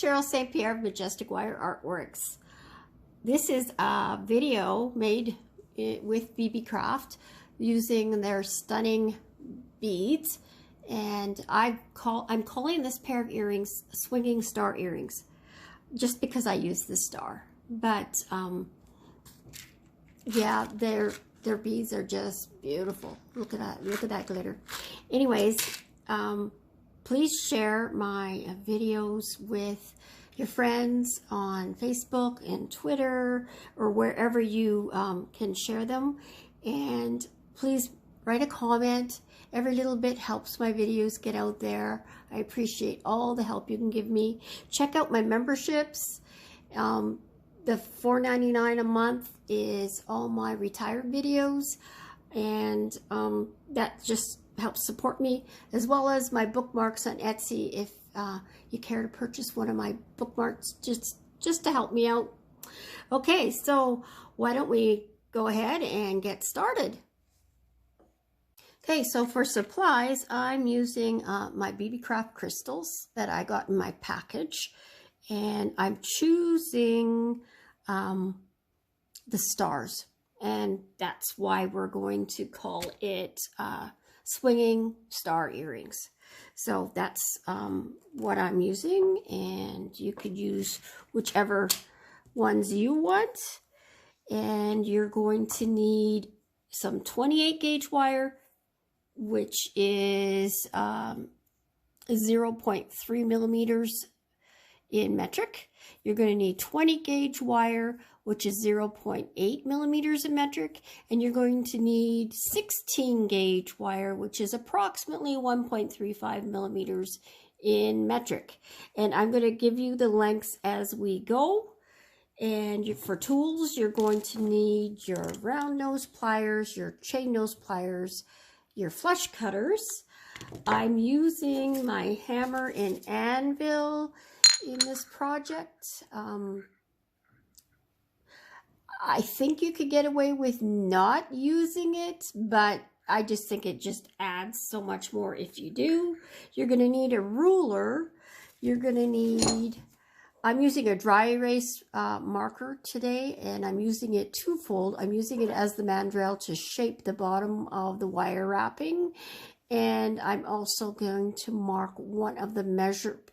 Cheryl St.Pierre of Majestic Wire Artworks. This is a video made with Beebeecraft using their stunning beads, and I'm calling this pair of earrings swinging star earrings just because I use the star. But yeah, their beads are just beautiful. Look at that glitter. Anyways, please share my videos with your friends on Facebook and Twitter or wherever you can share them. And please write a comment. Every little bit helps my videos get out there. I appreciate all the help you can give me. Check out my memberships. The $4.99 a month is all my retired videos, and that just helps support me, as well as my bookmarks on Etsy if you care to purchase one of my bookmarks just to help me out. Okay, so why don't we go ahead and get started. Okay, so for supplies, I'm using my Beebeecraft crystals that I got in my package, and I'm choosing the stars, and that's why we're going to call it swinging star earrings. So that's what I'm using, and you could use whichever ones you want. And you're going to need some 28 gauge wire, which is 0.3 millimeters in metric. You're going to need 20 gauge wire, which is 0.8 millimeters in metric, and you're going to need 16 gauge wire, which is approximately 1.35 millimeters in metric. And I'm going to give you the lengths as we go. And for tools, you're going to need your round nose pliers, your chain nose pliers, your flush cutters. I'm using my hammer and anvil in this project. I think you could get away with not using it, but I just think it just adds so much more if you do. You're going to need a ruler. You're going to need, I'm using a dry erase marker today, and I'm using it twofold. I'm using it as the mandrel to shape the bottom of the wire wrapping, and I'm also going to mark one of the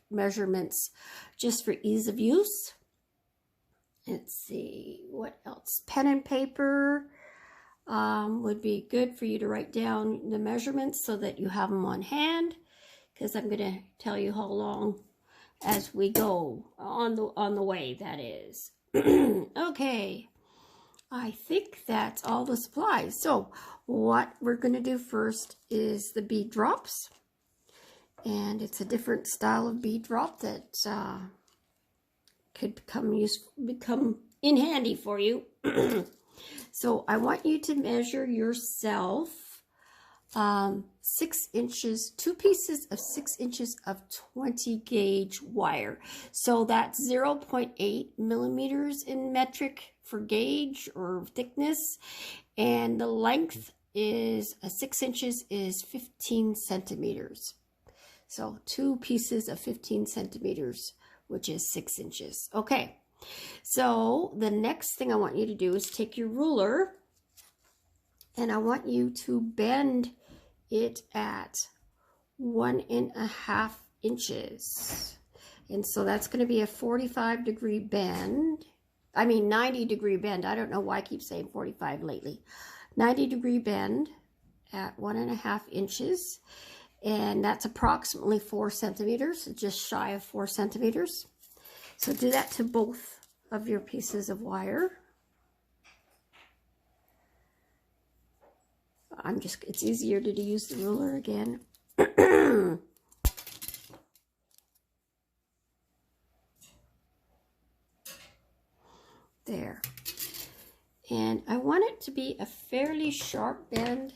measurements just for ease of use. Let's see, what else? Pen and paper would be good for you to write down the measurements so that you have them on hand, because I'm going to tell you how long as we go on the way, that is. Okay, I think that's all the supplies. So what we're going to do first is the bead drops, and it's a different style of bead drop that could become in handy for you. So I want you to measure yourself 6 inches, 2 pieces of 6 inches of 20 gauge wire. So that's 0.8 millimeters in metric for gauge or thickness, and the length is 6 inches is 15 centimeters. So 2 pieces of 15 centimeters, which is 6 inches. Okay, so the next thing I want you to do is take your ruler, and I want you to bend it at 1.5 inches. And so that's going to be a 45-degree bend. I mean 90-degree bend. I don't know why I keep saying 45 lately. 90-degree bend at 1.5 inches. And that's approximately 4 centimeters, just shy of 4 centimeters. So do that to both of your pieces of wire. It's easier to use the ruler again. There. And I want it to be a fairly sharp bend.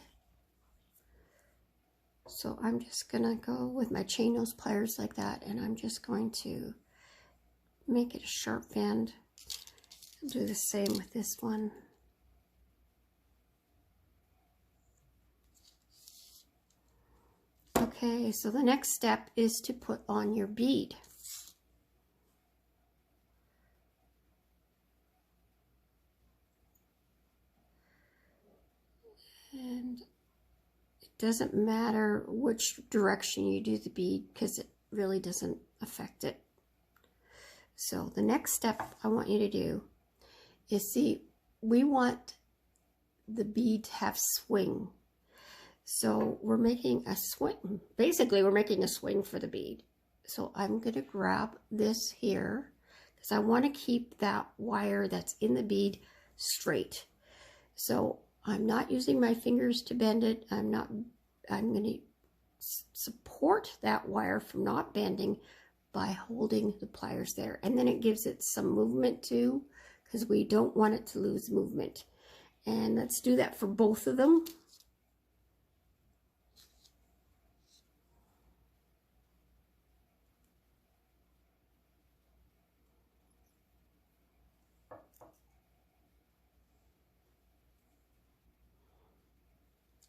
So I'm just going to go with my chain nose pliers like that, and I'm just going to make it a sharp bend. I'll do the same with this one. Okay, so the next step is to put on your bead. And it doesn't matter which direction you do the bead because it really doesn't affect it. So the next step I want you to do is, see, we want the bead to have swing. So we're making a swing. Basically, we're making a swing for the bead. So I'm going to grab this here because I want to keep that wire that's in the bead straight. So I'm not using my fingers to bend it. I'm going to support that wire from not bending by holding the pliers there. And then it gives it some movement too, because we don't want it to lose movement. And let's do that for both of them.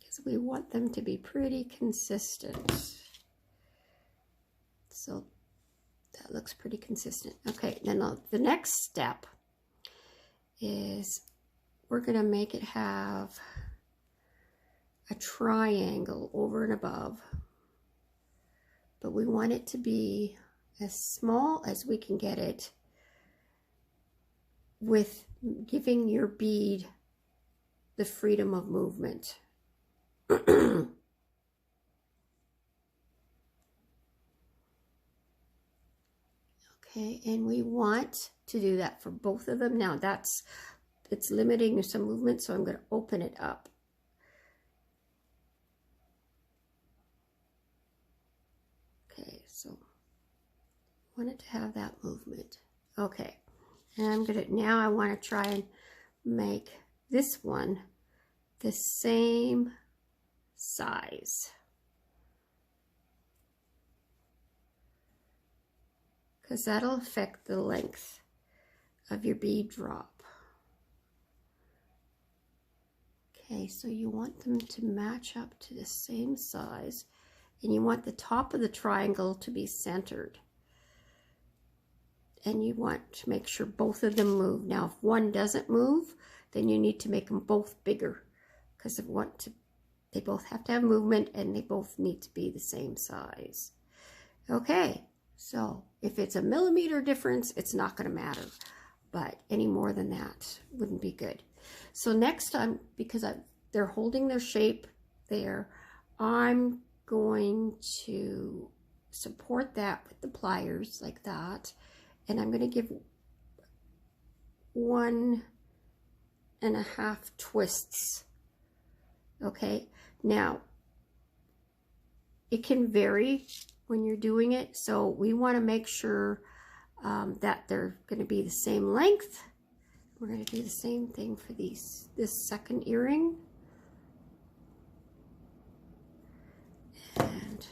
Because we want them to be pretty consistent. So that looks pretty consistent. Okay, then the next step is we're going to make it have a triangle over and above, but we want it to be as small as we can get it with giving your bead the freedom of movement. Okay, and we want to do that for both of them. Now it's limiting some movement, so I'm going to open it up. Okay, so I want it to have that movement. Okay, and now I want to try and make this one the same size, because that'll affect the length of your bead drop. Okay, so you want them to match up to the same size, and you want the top of the triangle to be centered. And you want to make sure both of them move. Now, if one doesn't move, then you need to make them both bigger, because they both have to have movement and they both need to be the same size. Okay, so if it's a millimeter difference, it's not going to matter, but any more than that wouldn't be good. So next time, because they're holding their shape there, I'm going to support that with the pliers like that, and I'm going to give 1.5 twists. Okay, now it can vary when you're doing it, so we want to make sure that they're going to be the same length. We're going to do the same thing for this second earring. And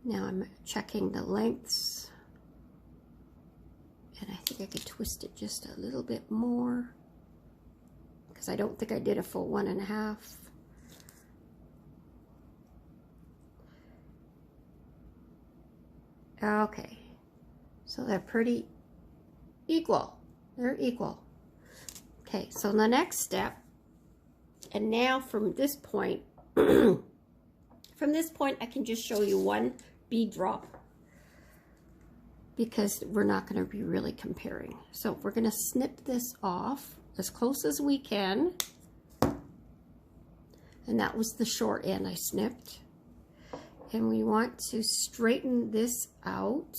now I'm checking the lengths. And I think I could twist it just a little bit more, because I don't think I did a full 1.5. Okay, so they're pretty equal. They're equal. Okay, so the next step, and now from this point, I can just show you one bead drop, because we're not going to be really comparing. So we're going to snip this off as close as we can, and that was the short end I snipped. And we want to straighten this out.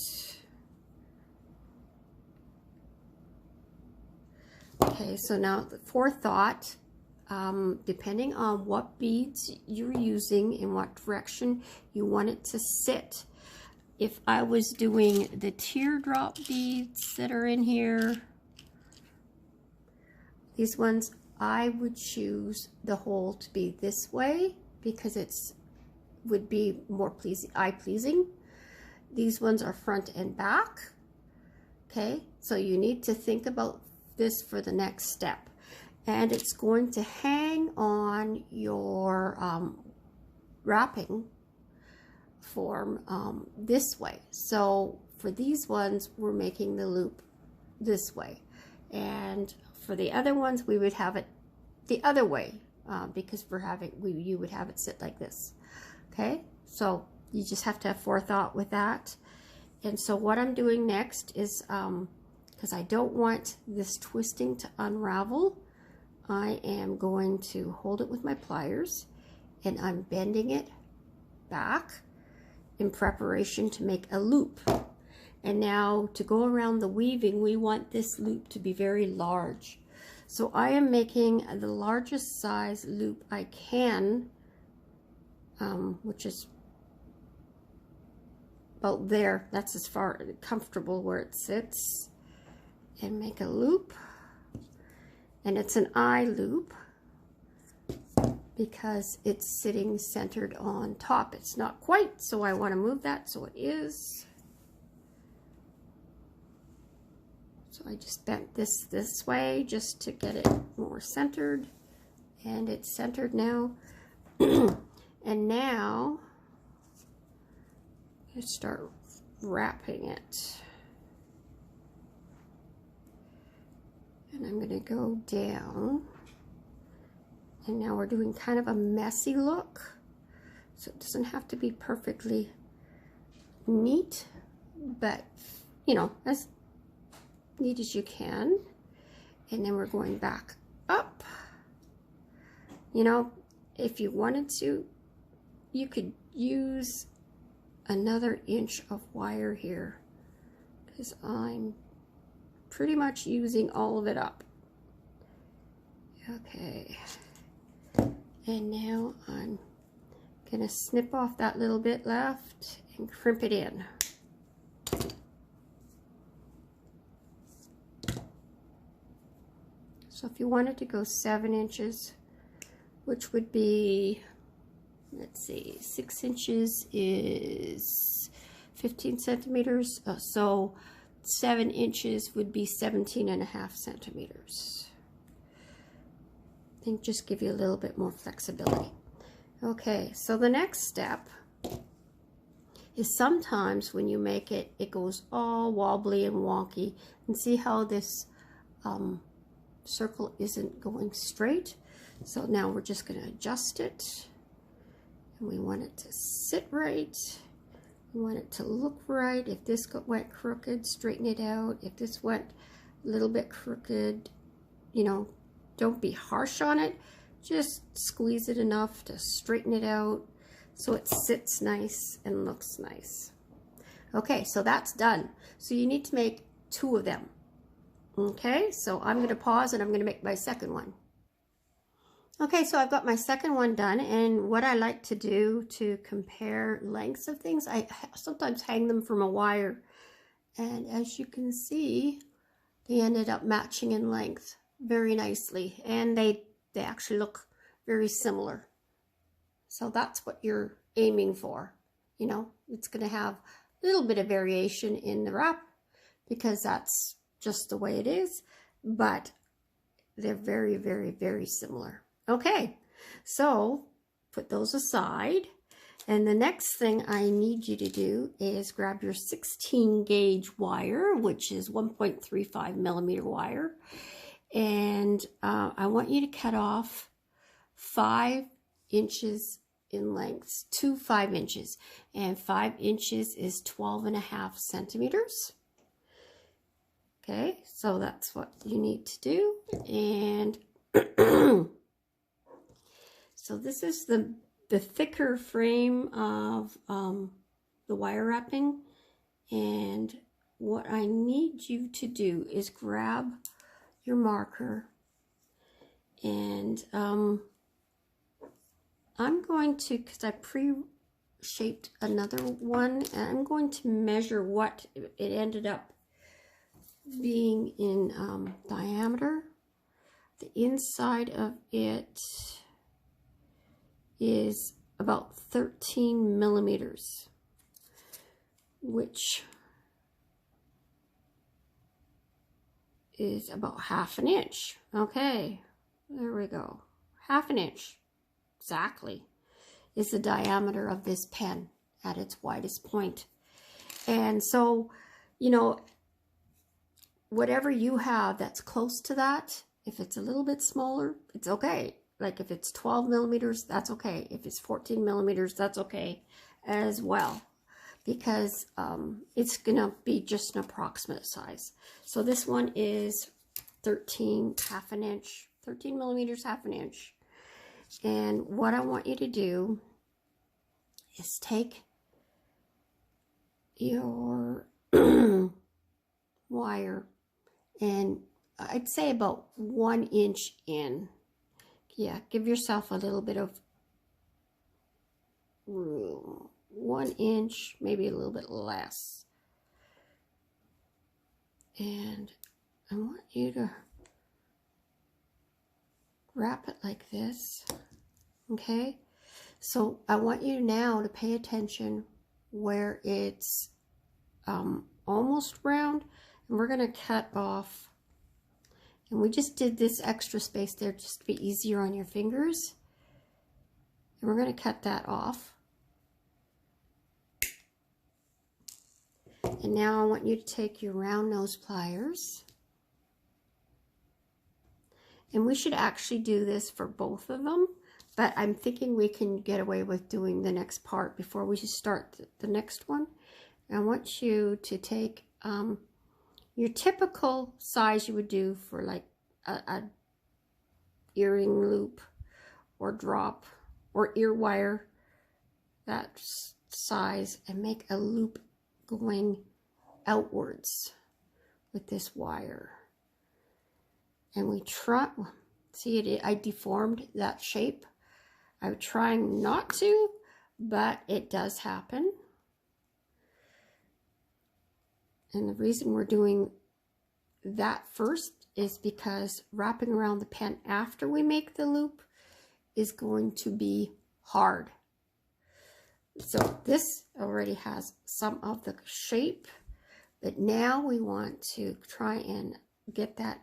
Okay, so now the forethought, depending on what beads you're using and what direction you want it to sit. If I was doing the teardrop beads that are in here, these ones, I would choose the hole to be this way, because would be more eye-pleasing. These ones are front and back. Okay, so you need to think about this for the next step, and it's going to hang on your wrapping form this way. So for these ones, we're making the loop this way, and for the other ones, we would have it the other way, because you would have it sit like this. Okay, so you just have to have forethought with that. And so what I'm doing next is, because I don't want this twisting to unravel, I am going to hold it with my pliers, and I'm bending it back in preparation to make a loop. And now to go around the weaving, we want this loop to be very large. So I am making the largest size loop I can, which is about there. That's as far comfortable where it sits. And make a loop. And it's an eye loop because it's sitting centered on top. It's not quite, so I want to move that so it is. So I just bent this way just to get it more centered, and it's centered now. And now I start wrapping it, and I'm going to go down, and now we're doing kind of a messy look, so it doesn't have to be perfectly neat, but you know, as neat as you can. And then we're going back up. You know, if you wanted to, you could use another inch of wire here, because I'm pretty much using all of it up. Okay, and now I'm gonna snip off that little bit left and crimp it in. So if you wanted to go 7 inches, which would be, let's see, 6 inches is 15 centimeters. So 7 inches would be 17.5 centimeters. I think just give you a little bit more flexibility. Okay, so the next step is sometimes when you make it, it goes all wobbly and wonky. And see how this circle isn't going straight? So now we're just going to adjust it, and we want it to sit right. We want it to look right. If this went crooked, straighten it out. If this went a little bit crooked, you know, don't be harsh on it. Just squeeze it enough to straighten it out so it sits nice and looks nice. Okay, so that's done. So you need to make 2 of them. Okay, so I'm going to pause and I'm going to make my second one. Okay, so I've got my second one done, and what I like to do to compare lengths of things, I sometimes hang them from a wire, and as you can see, they ended up matching in length very nicely, and they actually look very similar. So that's what you're aiming for. You know, it's going to have a little bit of variation in the wrap because that's just the way it is, but they're very, very, very similar. Okay, so put those aside, and the next thing I need you to do is grab your 16 gauge wire, which is 1.35 millimeter wire, and I want you to cut off 5 inches in length, 2 5 inches, and 5 inches is 12.5 centimeters. Okay, so that's what you need to do. And so this is the thicker frame of the wire wrapping, and what I need you to do is grab your marker, and I'm going to, because I pre-shaped another one, and I'm going to measure what it ended up being in diameter. The inside of it is about 13 millimeters, which is about 1/2 inch. Okay, there we go. 1/2 inch exactly is the diameter of this pen at its widest point. And so, you know, whatever you have that's close to that, if it's a little bit smaller, it's okay. like if it's 12 millimeters, that's okay. If it's 14 millimeters, that's okay as well, because it's gonna be just an approximate size. So this one is 13 millimeters, half an inch. And what I want you to do is take your wire, and I'd say about 1 inch in. Yeah, give yourself a little bit of room. 1 inch, maybe a little bit less. And I want you to wrap it like this, okay? So I want you now to pay attention where it's almost round, and we're going to cut off. And we just did this extra space there just to be easier on your fingers. And we're going to cut that off. And now I want you to take your round nose pliers. And we should actually do this for both of them, but I'm thinking we can get away with doing the next part before we start the next one. I want you to take your typical size you would do for like a earring loop or drop or ear wire, that size, and make a loop going outwards with this wire. And we try, see it, I deformed that shape. I'm trying not to, but it does happen. And the reason we're doing that first is because wrapping around the pen after we make the loop is going to be hard. So this already has some of the shape, but now we want to try and get that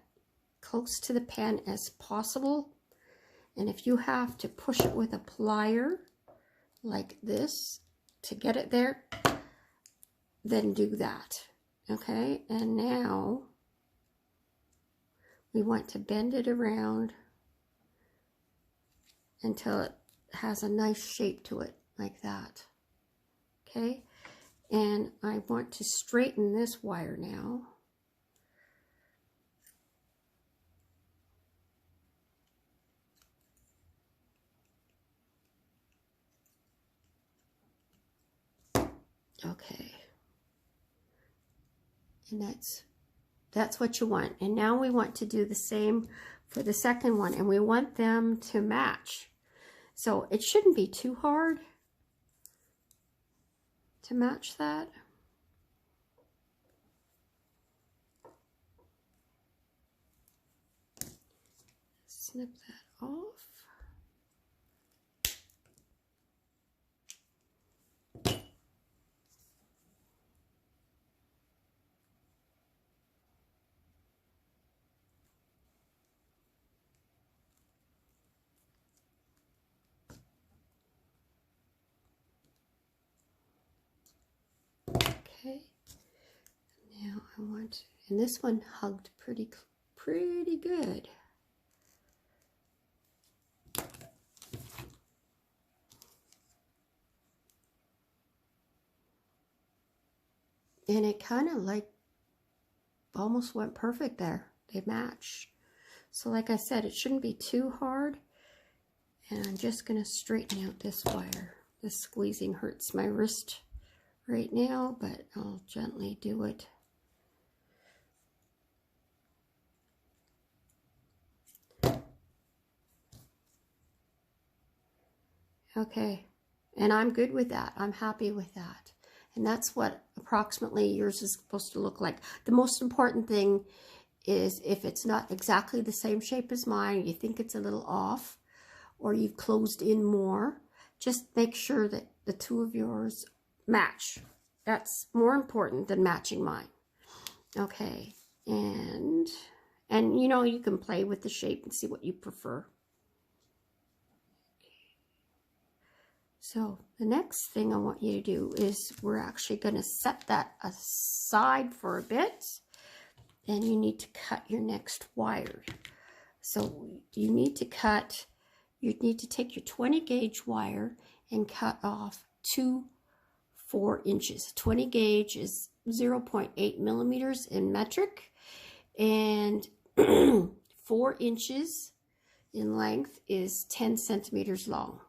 close to the pen as possible. And if you have to push it with a plier like this to get it there, then do that. Okay, and now we want to bend it around until it has a nice shape to it, like that. Okay, and I want to straighten this wire now. Okay, and that's what you want. And now we want to do the same for the second one, and we want them to match. So it shouldn't be too hard to match that. Snip that off. Okay, now I want, and this one hugged pretty good. And it kind of like almost went perfect there. They match. So like I said, it shouldn't be too hard. And I'm just going to straighten out this wire. This squeezing hurts my wrist right now, but I'll gently do it. Okay, and I'm good with that. I'm happy with that. And that's what approximately yours is supposed to look like. The most important thing is if it's not exactly the same shape as mine, you think it's a little off, or you've closed in more, just make sure that the two of yours match. That's more important than matching mine. Okay, and you know, you can play with the shape and see what you prefer. So the next thing I want you to do is we're actually going to set that aside for a bit, and you need to cut your next wire. So you need to cut you need to take your 20 gauge wire and cut off 4 inches. 20 gauge is 0.8 millimeters in metric, and 4 inches in length is 10 centimeters long.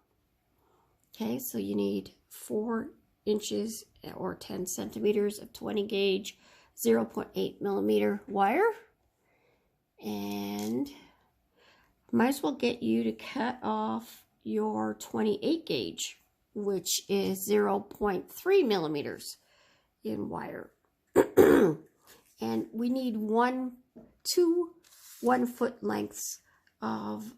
Okay, so you need 4 inches or 10 centimeters of 20 gauge 0.8 millimeter wire, and might as well get you to cut off your 28 gauge, which is 0.3 millimeters in wire. And we need 2 1-foot lengths of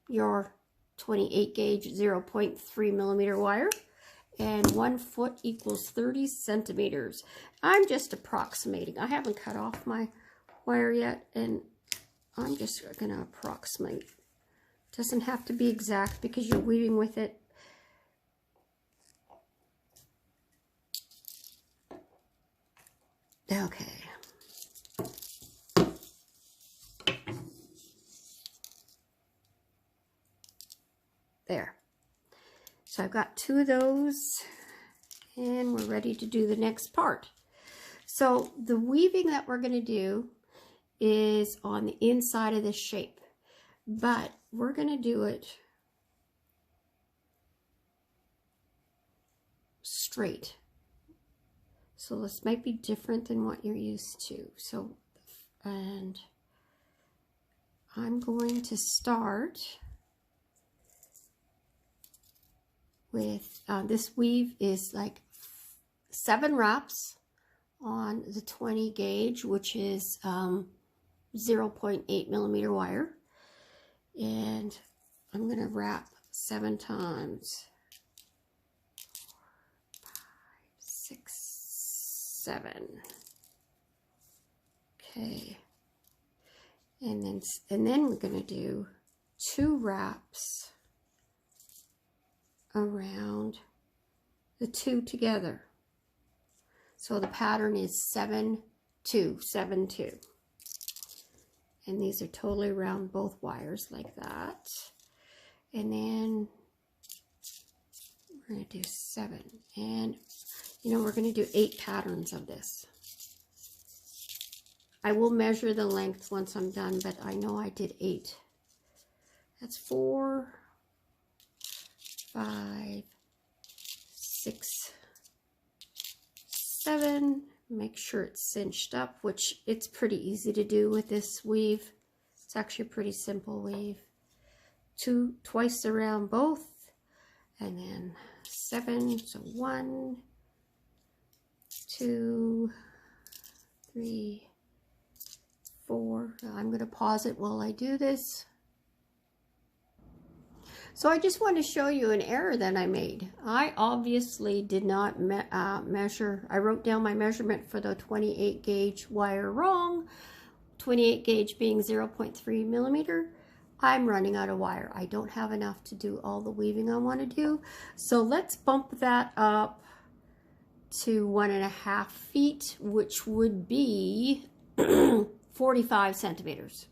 your 28 gauge 0.3 millimeter wire, and 1 foot equals 30 centimeters. I'm just approximating. I haven't cut off my wire yet, and I'm just going to approximate. Doesn't have to be exact because you're weaving with it. Okay. There. So I've got 2 of those, and we're ready to do the next part. So the weaving that we're going to do is on the inside of this shape, but we're going to do it straight. So this might be different than what you're used to. So, and I'm going to start with, this weave is like 7 wraps on the 20 gauge, which is 0.8 millimeter wire. And I'm going to wrap 7 times. 4, 5, 6, 7. Okay. And then we're going to do 2 wraps around the 2 together. So the pattern is 7, 2, 7, 2. And these are totally around both wires like that. And then we're going to do 7. And, you know, we're going to do 8 patterns of this. I will measure the length once I'm done, but I know I did 8. That's 4, 5, 6, 7. Make sure it's cinched up, which it's pretty easy to do with this weave. It's actually a pretty simple weave. 2 twice around both, and then 7. So 1, 2, 3, 4. I'm going to pause it while I do this. So I just want to show you an error that I made. I obviously did not measure. I wrote down my measurement for the 28 gauge wire wrong. 28 gauge being 0.3 millimeter. I'm running out of wire. I don't have enough to do all the weaving I want to do. So let's bump that up to 1.5 feet, which would be 45 centimeters.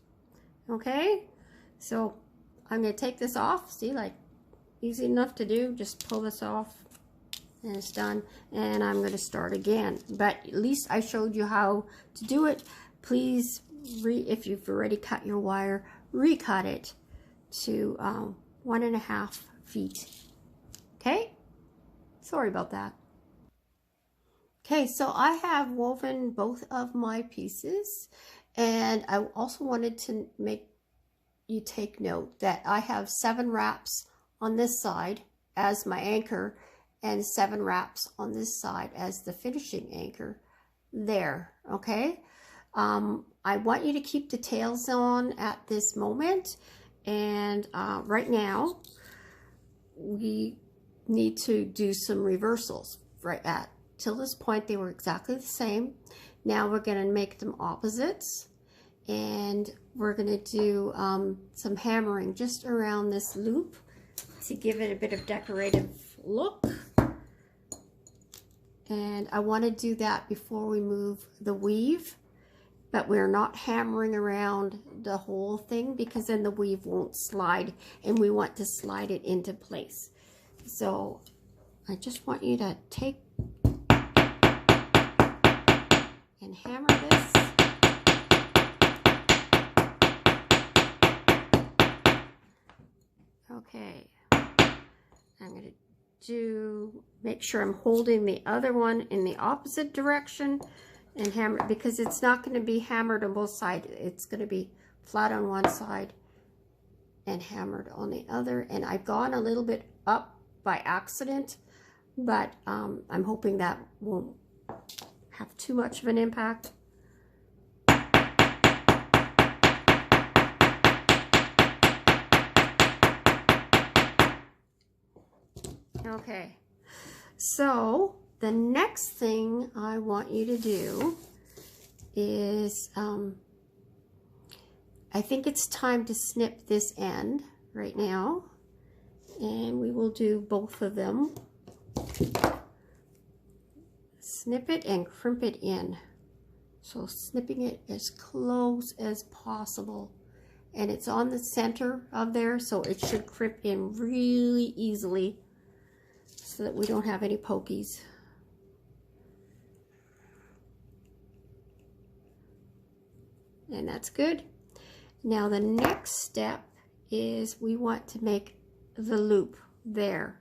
Okay, so I'm going to take this off. See, like, easy enough to do. Just pull this off and it's done. And I'm going to start again. But at least I showed you how to do it. Please, if you've already cut your wire, recut it to 1.5 feet. Okay? Sorry about that. Okay, so I have woven both of my pieces. And I also wanted to make you take note that I have 7 wraps on this side as my anchor and 7 wraps on this side as the finishing anchor there. Okay, I want you to keep the tails on at this moment, and right now we need to do some reversals. Right at till this point they were exactly the same. Now we're going to make them opposites, and we're going to do some hammering just around this loop to give it a bit of decorative look. And I want to do that before we move the weave. but we're not hammering around the whole thing because then the weave won't slide, and we want to slide it into place. So I just want you to take and hammer this. Okay, I'm going to make sure I'm holding the other one in the opposite direction and hammer, because it's not going to be hammered on both sides. It's going to be flat on one side and hammered on the other. And I've gone a little bit up by accident, but I'm hoping that won't have too much of an impact. Okay, so the next thing I want you to do is, I think it's time to snip this end right now, and we will do both of them. Snip it and crimp it in. So snipping it as close as possible. And it's on the center of there, so it should crimp in really easily so that we don't have any pokies. And that's good. Now the next step is we want to make the loop there.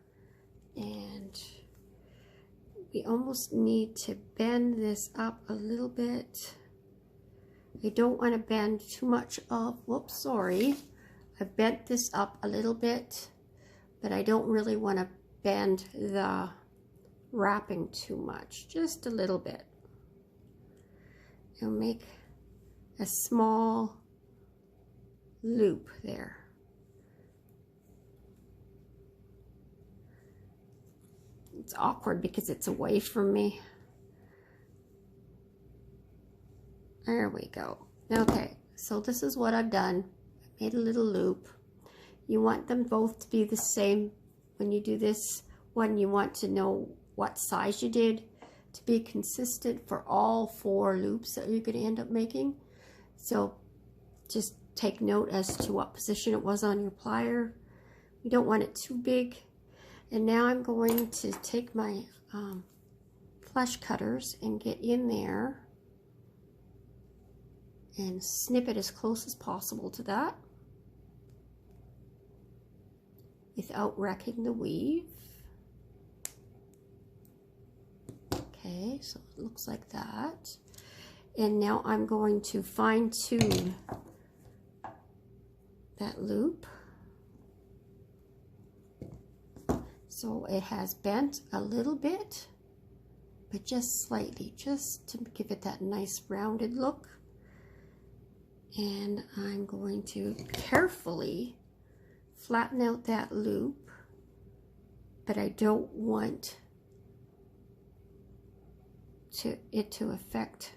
And we almost need to bend this up a little bit. I don't want to bend too much of, whoops, sorry. I bent this up a little bit, but I don't really want to bend the wrapping too much, just a little bit. And make a small loop there. It's awkward because it's away from me. There we go. Okay, so this is what I've done. I made a little loop. You want them both to be the same. When you do this one, you want to know what size you did to be consistent for all 4 loops that you're going to end up making. So just take note as to what position it was on your plier. You don't want it too big. And now I'm going to take my flesh cutters and get in there and snip it as close as possible to that without wrecking the weave. Okay, so it looks like that. And now I'm going to fine tune that loop. So it has bent a little bit, but just slightly, just to give it that nice rounded look. And I'm going to carefully flatten out that loop, but I don't want it to affect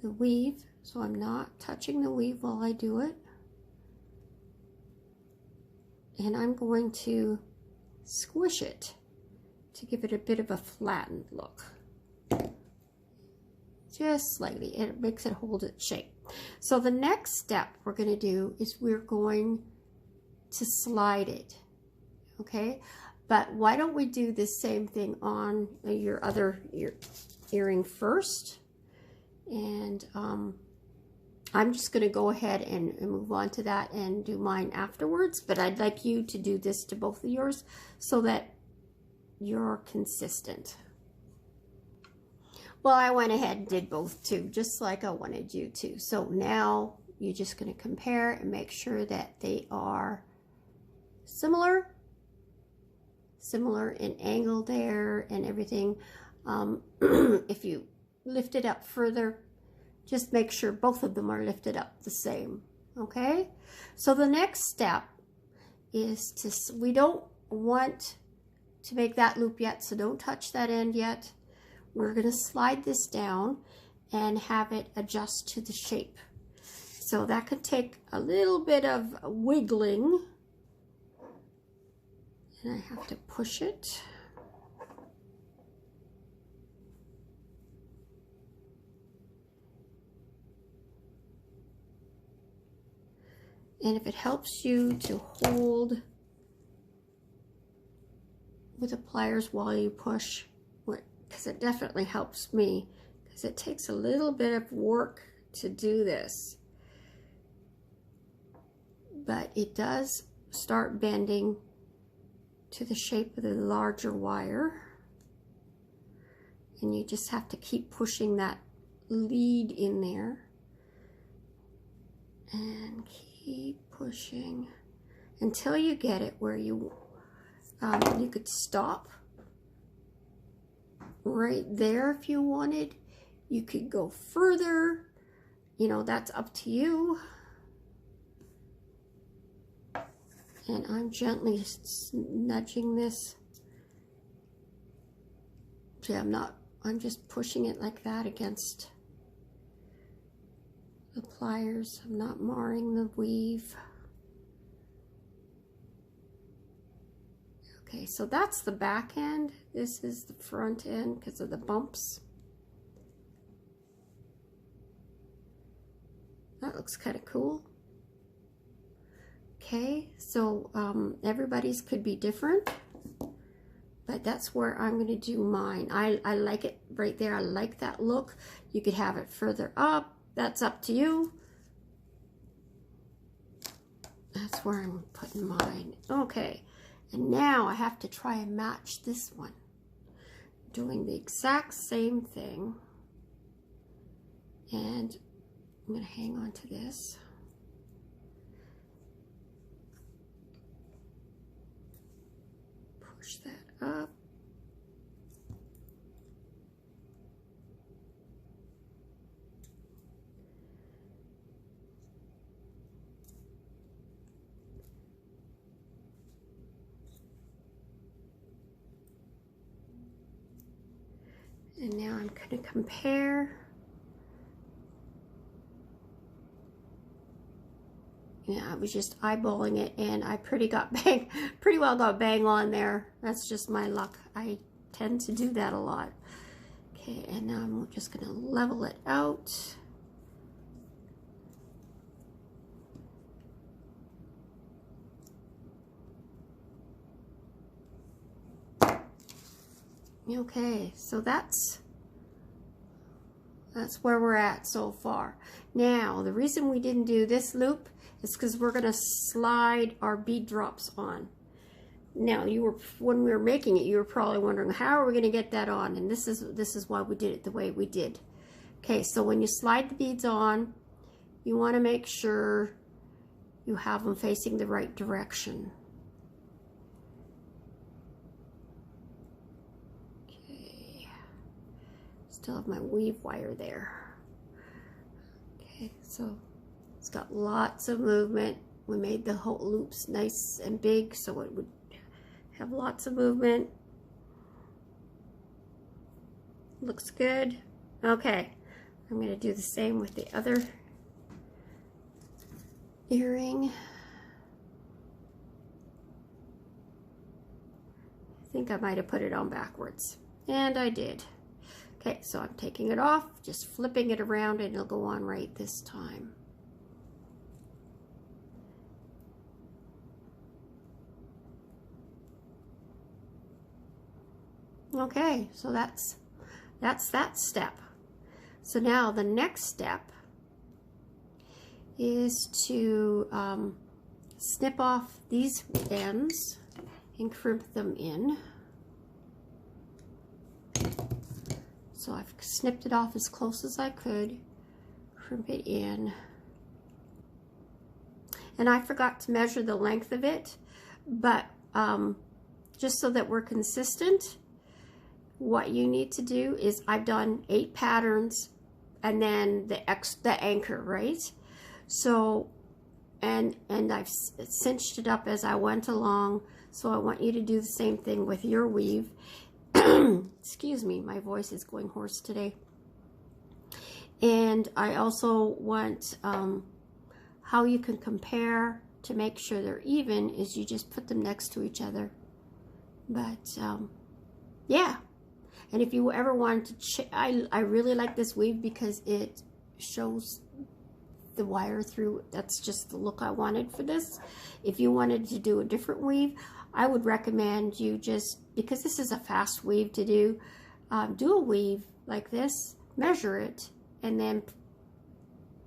the weave, so I'm not touching the weave while I do it. And I'm going to squish it to give it a bit of a flattened look. Just slightly. It makes it hold its shape. So the next step we're going to do is we're going to slide it. Okay? But why don't we do the same thing on your other earring first? And I'm just going to go ahead and move on to that and do mine afterwards. But I'd like you to do this to both of yours so that you're consistent. Well, I went ahead and did both too, just like I wanted you to. So now you're just going to compare and make sure that they are similar in angle there and everything. If you lift it up further, just make sure both of them are lifted up the same. Okay, so the next step is to, we don't want to make that loop yet, so don't touch that end yet. We're going to slide this down and have it adjust to the shape. So that could take a little bit of wiggling. And I have to push it. And if it helps you to hold with the pliers while you push, because it definitely helps me, because it takes a little bit of work to do this. But it does start bending to the shape of the larger wire. And you just have to keep pushing that lead in there. And keep pushing until you get it where you could stop right there if you wanted. You could go further, you know, that's up to you. And I'm gently nudging this. See, I'm just pushing it like that against the pliers. I'm not marring the weave. Okay, so that's the back end. This is the front end because of the bumps. That looks kind of cool. Okay, so everybody's could be different, but that's where I'm going to do mine. I like it right there. I like that look. You could have it further up. That's up to you. That's where I'm putting mine. Okay, and now I have to try and match this one. Doing the exact same thing. And I'm going to hang on to this. Push that up. And now I'm going to compare. Yeah, I was just eyeballing it, and I pretty well got bang on there. That's just my luck. I tend to do that a lot. Okay, and now I'm just going to level it out. Okay, so that's where we're at so far. Now, the reason we didn't do this loop is because we're going to slide our bead drops on. Now, when we were making it, you were probably wondering, how are we going to get that on? And this is why we did it the way we did. Okay, so when you slide the beads on, you want to make sure you have them facing the right direction. Okay, still have my weave wire there. Okay, so it's got lots of movement. We made the whole loops nice and big so it would have lots of movement. Looks good. Okay, I'm going to do the same with the other earring. I think I might have put it on backwards, and I did. Okay, so I'm taking it off, just flipping it around, and it'll go on right this time. Okay, so that's that step. So now the next step is to snip off these ends and crimp them in. So I've snipped it off as close as I could, crimp it in. And I forgot to measure the length of it, but just so that we're consistent, what you need to do is I've done 8 patterns and then the anchor, right? So, and I've cinched it up as I went along. So I want you to do the same thing with your weave. Excuse me, my voice is going hoarse today. And I also want how you can compare to make sure they're even is you just put them next to each other. But yeah. And if you ever wanted to, I really like this weave because it shows the wire through. That's just the look I wanted for this. If you wanted to do a different weave, I would recommend you just, because this is a fast weave to do a weave like this, measure it, and then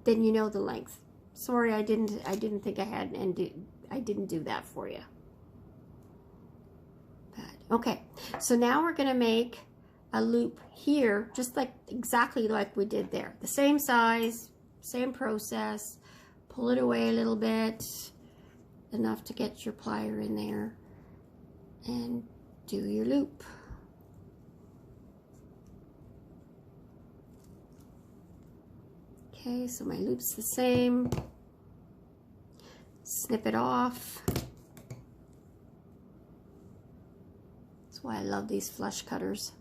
you know the length. Sorry, I didn't think I had, and I didn't do that for you. But, okay, so now we're going to make a loop here, just like exactly like we did there. The same size, same process. Pull it away a little bit, enough to get your plier in there, and do your loop. Okay, so my loop's the same. Snip it off. That's why I love these flush cutters.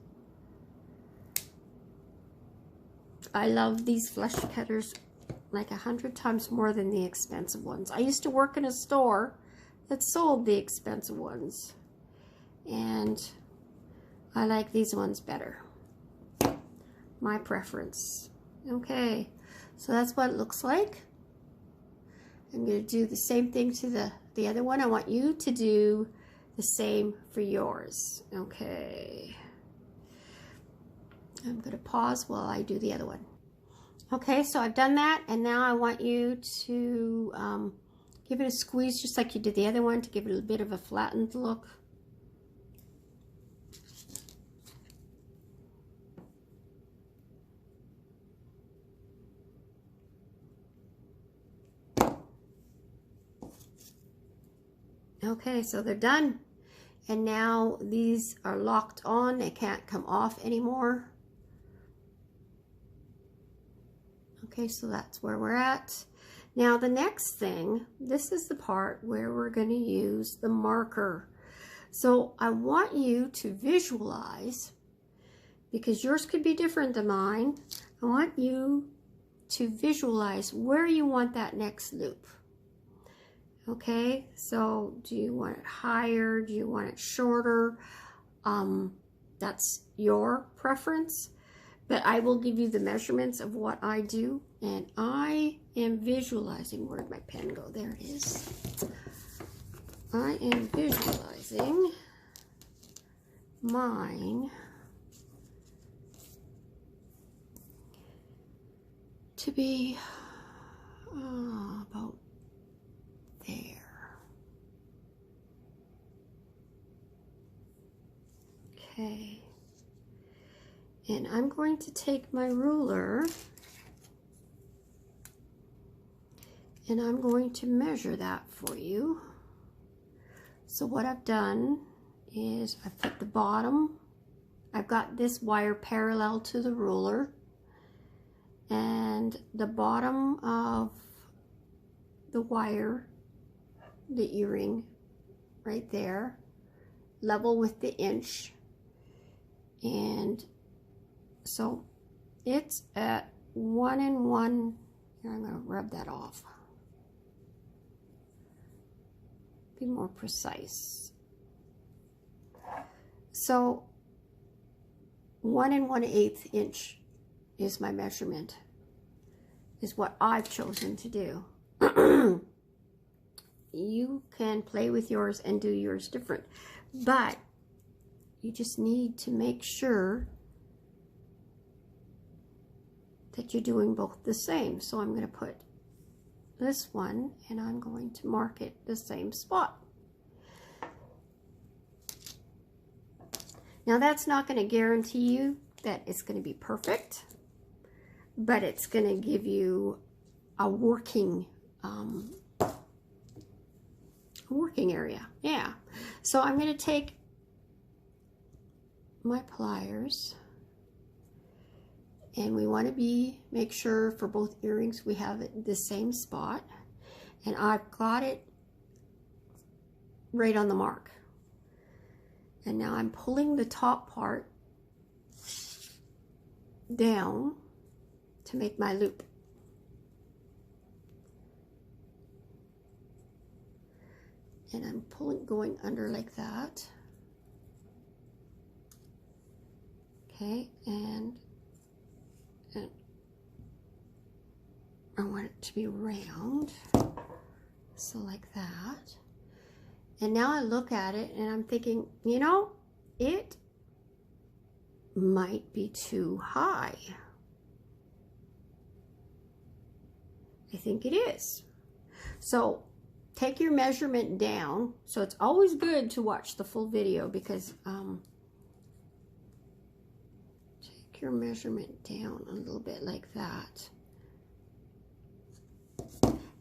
I love these flush cutters like 100 times more than the expensive ones. I used to work in a store that sold the expensive ones, and I like these ones better. My preference. Okay, so that's what it looks like. I'm going to do the same thing to the other one. I want you to do the same for yours. Okay. I'm going to pause while I do the other one. Okay, so I've done that, and now I want you to give it a squeeze just like you did the other one to give it a bit of a flattened look. Okay, so they're done. And now these are locked on. They can't come off anymore. Okay, so that's where we're at. Now the next thing, this is the part where we're going to use the marker. So I want you to visualize, because yours could be different than mine, I want you to visualize where you want that next loop. Okay, so do you want it higher? Do you want it shorter? That's your preference, but I will give you the measurements of what I do, and I am visualizing. Where did my pen go? There it is. I am visualizing mine to be about there. Okay. And I'm going to take my ruler and I'm going to measure that for you. So what I've done is I've put the bottom, I've got this wire parallel to the ruler, and the bottom of the wire, the earring right there, level with the inch. And so it's at 1 and 1. Here, I'm going to rub that off. Be more precise. So 1 1/8 inch is my measurement, is what I've chosen to do. You can play with yours and do yours different, but you just need to make sure that you're doing both the same. So I'm going to put this one and I'm going to mark it the same spot. Now that's not going to guarantee you that it's going to be perfect, but it's going to give you a working area. Yeah. So I'm going to take my pliers, and we want to make sure for both earrings we have it the same spot, and I've got it right on the mark. And now I'm pulling the top part down to make my loop. And I'm going under like that. Okay, and I want it to be round. So like that. And now I look at it and I'm thinking, you know, it might be too high. I think it is. So take your measurement down. So it's always good to watch the full video because take your measurement down a little bit like that.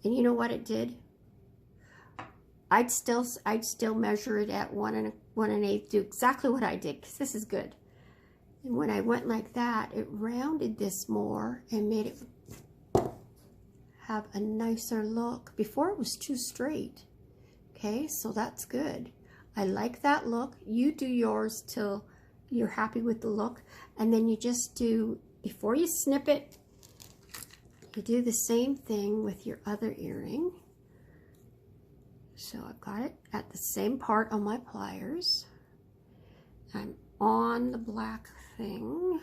And you know what it did? I'd still measure it at 1 1/8, do exactly what I did because this is good. And when I went like that, it rounded this more and made it have a nicer look. Before it was too straight. Okay, so that's good. I like that look. You do yours till you're happy with the look. And then you just do, before you snip it, you do the same thing with your other earring. So I've got it at the same part on my pliers. I'm on the black thing.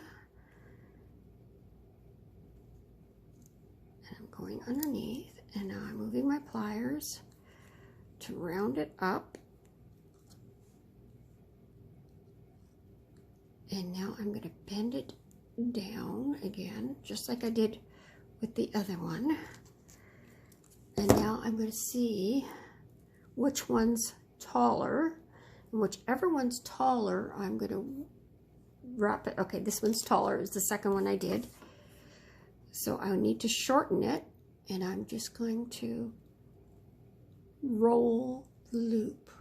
And I'm going underneath, and now I'm moving my pliers to round it up. And now I'm going to bend it down again, just like I did with the other one. And now I'm going to see which one's taller, and whichever one's taller, I'm going to wrap it. Okay, this one's taller. It was the second one I did. So I need to shorten it, and I'm just going to roll the loop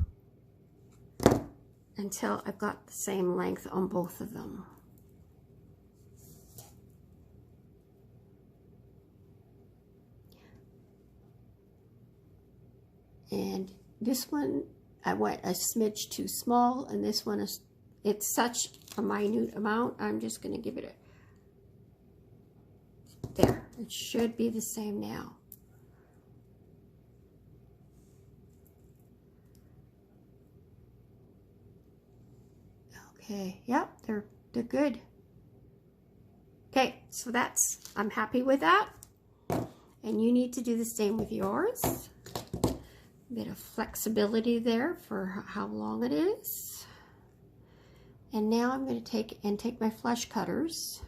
until I've got the same length on both of them. And this one, I went a smidge too small, and this one is, it's such a minute amount, I'm just going to give it a, there. It should be the same now. Okay, yep, they're good. Okay, so that's, I'm happy with that. And you need to do the same with yours. Bit of flexibility there for how long it is. And now I'm going to take my flush cutters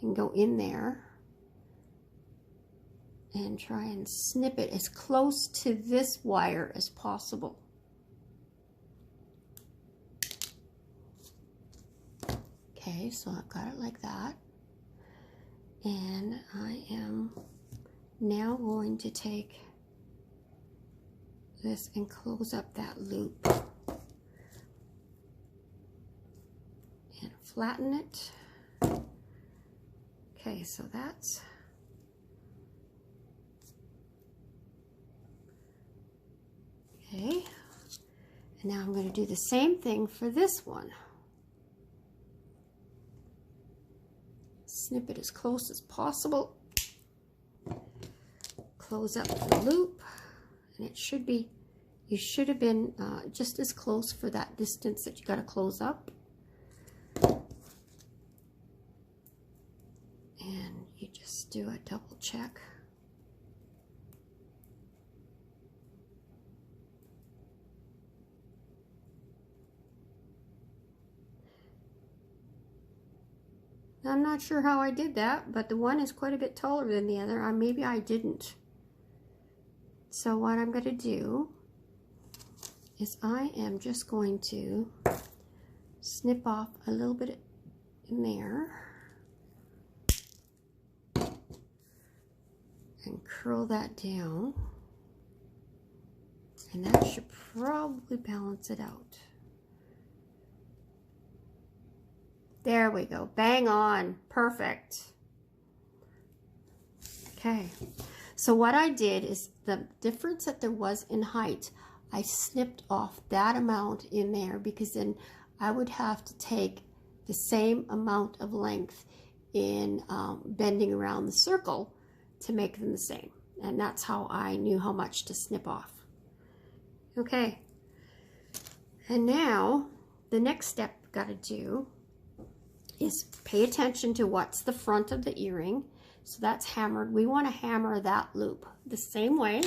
and go in there and try and snip it as close to this wire as possible. Okay, so I've got it like that. And I am now going to take this and close up that loop and flatten it. Okay, so that's okay. And now I'm going to do the same thing for this one. Snip it as close as possible. Close up the loop. And it should be, you should have been just as close for that distance that you got to close up. And you just do a double check. I'm not sure how I did that, but the one is quite a bit taller than the other. Maybe I didn't. So what I'm going to do is I am just going to snip off a little bit in there and curl that down, and that should probably balance it out. There we go. Bang on. Perfect. Okay. So what I did is the difference that there was in height, I snipped off that amount in there because then I would have to take the same amount of length in bending around the circle to make them the same. And that's how I knew how much to snip off. Okay. And now the next step I've got to do is pay attention to what's the front of the earring. So that's hammered. We want to hammer that loop the same way.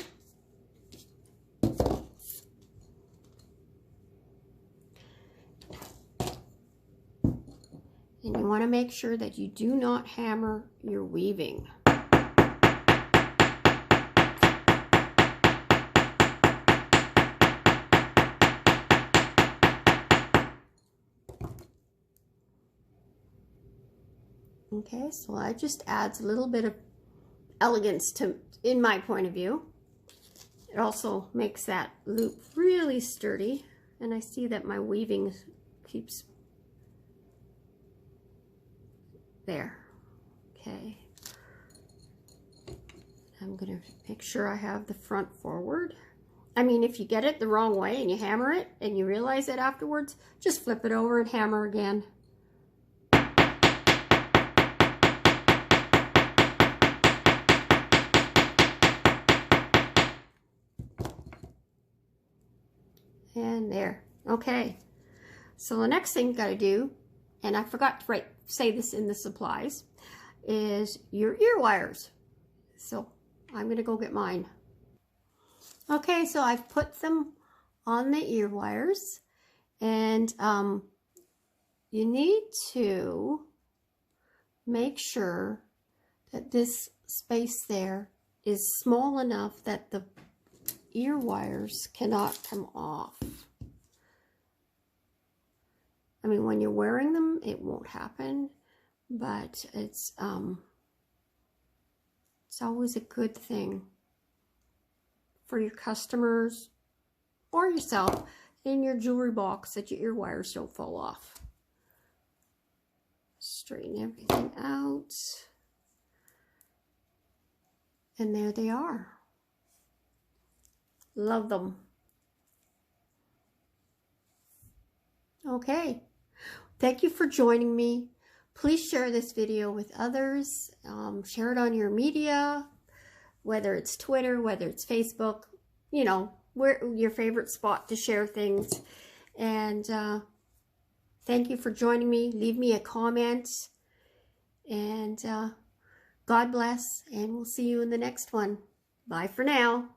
And you want to make sure that you do not hammer your weaving. Okay, so that just adds a little bit of elegance to, in my point of view. It also makes that loop really sturdy, and I see that my weaving keeps there. Okay, I'm gonna make sure I have the front forward. I mean, if you get it the wrong way and you hammer it and you realize it afterwards, just flip it over and hammer again. And there. Okay, so the next thing you got to do, and I forgot to say this in the supplies, is your ear wires. So I'm going to go get mine. Okay, so I've put them on the ear wires, and you need to make sure that this space there is small enough that the ear wires cannot come off. I mean, when you're wearing them, it won't happen, but it's always a good thing for your customers or yourself in your jewelry box that your ear wires don't fall off. Straighten everything out. And there they are. Love them. Okay. Thank you for joining me. Please share this video with others. Share it on your media, whether it's Twitter, whether it's Facebook, you know, where your favorite spot to share things. And thank you for joining me. Leave me a comment. And God bless. And we'll see you in the next one. Bye for now.